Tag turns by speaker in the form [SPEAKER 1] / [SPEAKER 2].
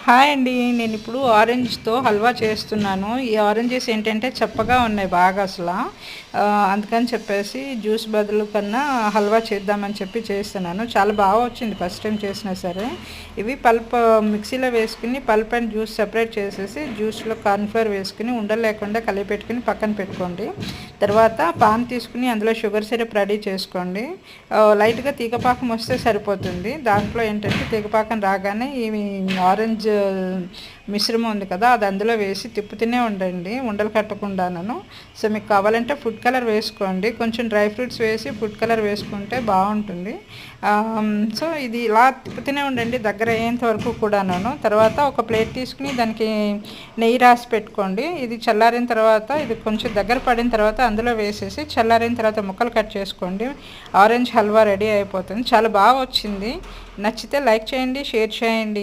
[SPEAKER 1] Hi అండి. నేను ఇప్పుడు ఆరెంజ్తో హల్వా చేస్తున్నాను. ఈ ఆరెంజెస్ ఏంటంటే చప్పగా ఉన్నాయి బాగా అసలు. అందుకని చెప్పేసి జ్యూస్ బదులు కన్నా హల్వా చేద్దామని చెప్పి చేస్తున్నాను. చాలా బాగా వచ్చింది ఫస్ట్ టైం చేసినా సరే. ఇవి పల్ప్ మిక్సీలో వేసుకుని పల్ప్ అండ్ జ్యూస్ సెపరేట్ చేసేసి జ్యూస్లో కార్న్ఫ్లవర్ వేసుకుని ఉండలు లేకుండా కలిపి పెట్టుకుని పక్కన పెట్టుకోండి. తర్వాత పాన్ తీసుకుని అందులో షుగర్ సిరప్ రెడీ చేసుకోండి. లైట్గా తీగపాకం వస్తే సరిపోతుంది. దాంట్లో ఏంటంటే తీగపాకం రాగానే ఈ ఆరెంజ్ మిశ్రమం ఉంది కదా, అది అందులో వేసి తిప్పుతూనే ఉండండి, ఉండలు కట్టకుండాను. సో మీకు కావాలంటే ఫుడ్ కలర్ వేసుకోండి, కొంచెం డ్రై ఫ్రూట్స్ వేసి ఫుడ్ కలర్ వేసుకుంటే బాగుంటుంది. సో ఇది ఇలా తిప్పుతూనే ఉండండి దగ్గర అయ్యేంత వరకు కూడాను. తర్వాత ఒక ప్లేట్ తీసుకుని దానికి నెయ్యి రాసి పెట్టుకోండి. ఇది చల్లారిన తర్వాత, ఇది కొంచెం దగ్గర పడిన తర్వాత అందులో వేసేసి చల్లారిన తర్వాత ముక్కలు కట్ చేసుకోండి. ఆరెంజ్ హల్వా రెడీ అయిపోతుంది. చాలా బాగా వచ్చింది. నచ్చితే లైక్ చేయండి, షేర్ చేయండి.